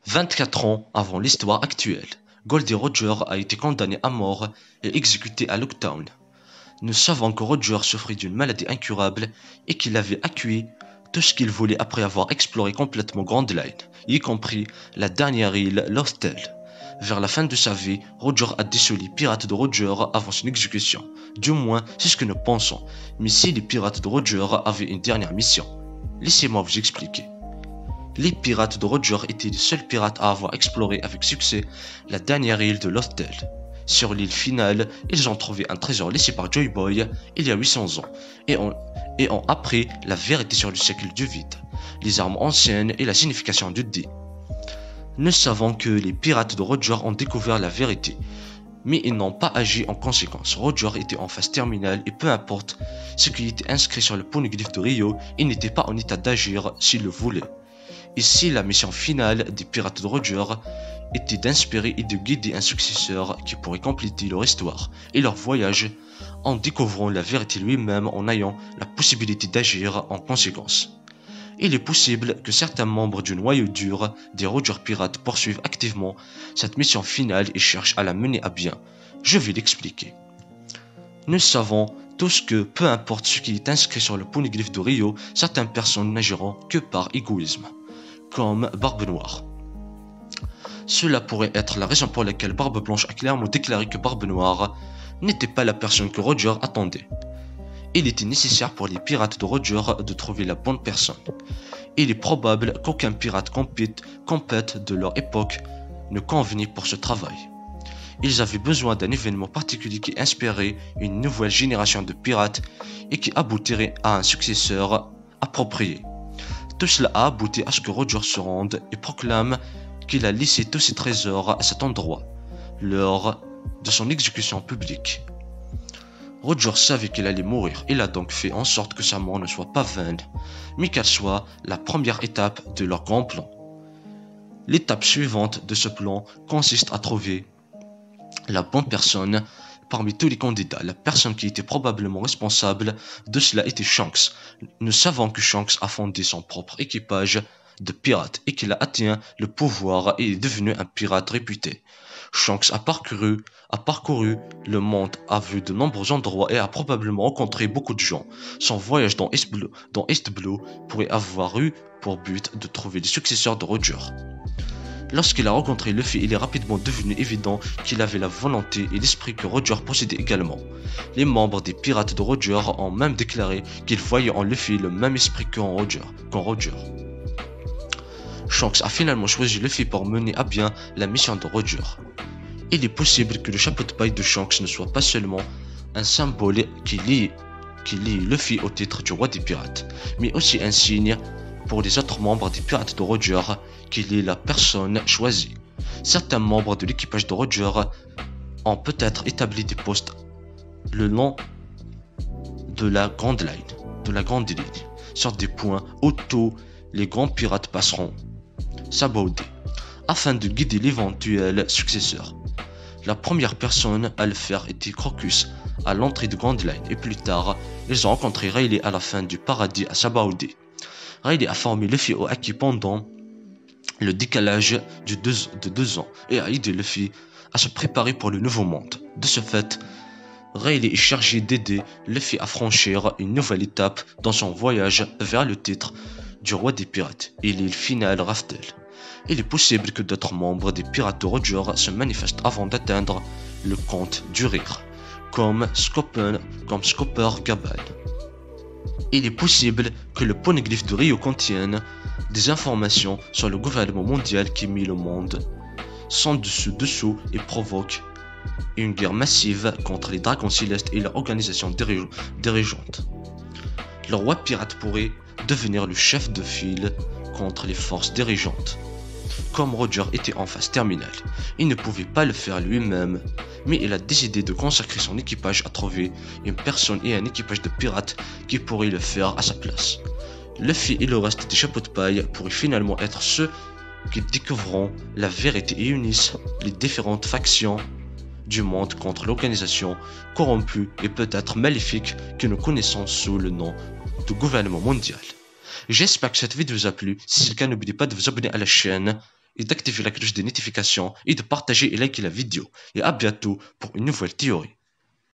24 ans avant l'histoire actuelle, Goldie Roger a été condamné à mort et exécuté à Lockdown. Nous savons que Roger souffrait d'une maladie incurable et qu'il avait acquis tout ce qu'il voulait après avoir exploré complètement Grand Line, y compris la dernière île Lothel. Vers la fin de sa vie, Roger a dissous les pirates de Roger avant son exécution. Du moins, c'est ce que nous pensons. Mais si les pirates de Roger avaient une dernière mission, laissez-moi vous expliquer. Les pirates de Roger étaient les seuls pirates à avoir exploré avec succès la dernière île de Lothel. Sur l'île finale, ils ont trouvé un trésor laissé par Joy Boy il y a 800 ans et ont appris la vérité sur le siècle du vide, les armes anciennes et la signification du dé. Nous savons que les pirates de Roger ont découvert la vérité, mais ils n'ont pas agi en conséquence. Roger était en phase terminale et peu importe ce qui était inscrit sur le poneglyphe de Rio, il n'était pas en état d'agir s'il le voulait. Ici, la mission finale des pirates de Roger était d'inspirer et de guider un successeur qui pourrait compléter leur histoire et leur voyage en découvrant la vérité lui-même en ayant la possibilité d'agir en conséquence. Il est possible que certains membres du noyau dur des Roger Pirates poursuivent activement cette mission finale et cherchent à la mener à bien. Je vais l'expliquer. Nous savons tous que peu importe ce qui est inscrit sur le poneglyphe de Rio, certaines personnes n'agiront que par égoïsme, comme Barbe Noire. Cela pourrait être la raison pour laquelle Barbe Blanche a clairement déclaré que Barbe Noire n'était pas la personne que Roger attendait. Il était nécessaire pour les pirates de Roger de trouver la bonne personne. Il est probable qu'aucun pirate compète de leur époque ne convenait pour ce travail. Ils avaient besoin d'un événement particulier qui inspirerait une nouvelle génération de pirates et qui aboutirait à un successeur approprié. Tout cela a abouti à ce que Roger se rende et proclame qu'il a laissé tous ses trésors à cet endroit, lors de son exécution publique. Roger savait qu'il allait mourir, il a donc fait en sorte que sa mort ne soit pas vaine, mais qu'elle soit la première étape de leur grand plan. L'étape suivante de ce plan consiste à trouver la bonne personne parmi tous les candidats. La personne qui était probablement responsable de cela était Shanks. Nous savons que Shanks a fondé son propre équipage de pirates et qu'il a atteint le pouvoir et est devenu un pirate réputé. Shanks a parcouru le monde, a vu de nombreux endroits et a probablement rencontré beaucoup de gens. Son voyage dans East Blue pourrait avoir eu pour but de trouver les successeurs de Roger. Lorsqu'il a rencontré Luffy, il est rapidement devenu évident qu'il avait la volonté et l'esprit que Roger possédait également. Les membres des pirates de Roger ont même déclaré qu'ils voyaient en Luffy le même esprit qu'en Roger. Shanks a finalement choisi Luffy pour mener à bien la mission de Roger. Il est possible que le chapeau de paille de Shanks ne soit pas seulement un symbole qui lie Luffy au titre du roi des pirates, mais aussi un signe pour les autres membres des pirates de Roger qu'il est la personne choisie. Certains membres de l'équipage de Roger ont peut-être établi des postes le long de la Grande Ligne, sur des points où tous les grands pirates passeront s'abauder, afin de guider l'éventuel successeur. La première personne à le faire était Crocus à l'entrée de Grand Line et plus tard, ils ont rencontré Rayleigh à la fin du paradis à Sabaody. Rayleigh a formé Luffy au haki pendant le décalage de 2 ans et a aidé Luffy à se préparer pour le nouveau monde. De ce fait, Rayleigh est chargé d'aider Luffy à franchir une nouvelle étape dans son voyage vers le titre du roi des pirates et l'île finale Raftel. Il est possible que d'autres membres des pirates de Roger se manifestent avant d'atteindre le compte du rire, comme Scopper Gabal. Il est possible que le poneglyphe de Rio contienne des informations sur le gouvernement mondial qui met le monde sans dessous et provoque une guerre massive contre les dragons célestes et leur organisation dirigeante. Le roi pirate pourrait devenir le chef de file contre les forces dirigeantes. Comme Roger était en phase terminale, il ne pouvait pas le faire lui-même, mais il a décidé de consacrer son équipage à trouver une personne et un équipage de pirates qui pourraient le faire à sa place. Luffy et le reste des chapeaux de paille pourraient finalement être ceux qui découvriront la vérité et unissent les différentes factions du monde contre l'organisation corrompue et peut-être maléfique que nous connaissons sous le nom de gouvernement mondial. J'espère que cette vidéo vous a plu. Si c'est le cas, n'oubliez pas de vous abonner à la chaîne et d'activer la cloche des notifications et de partager et liker la vidéo. Et à bientôt pour une nouvelle théorie.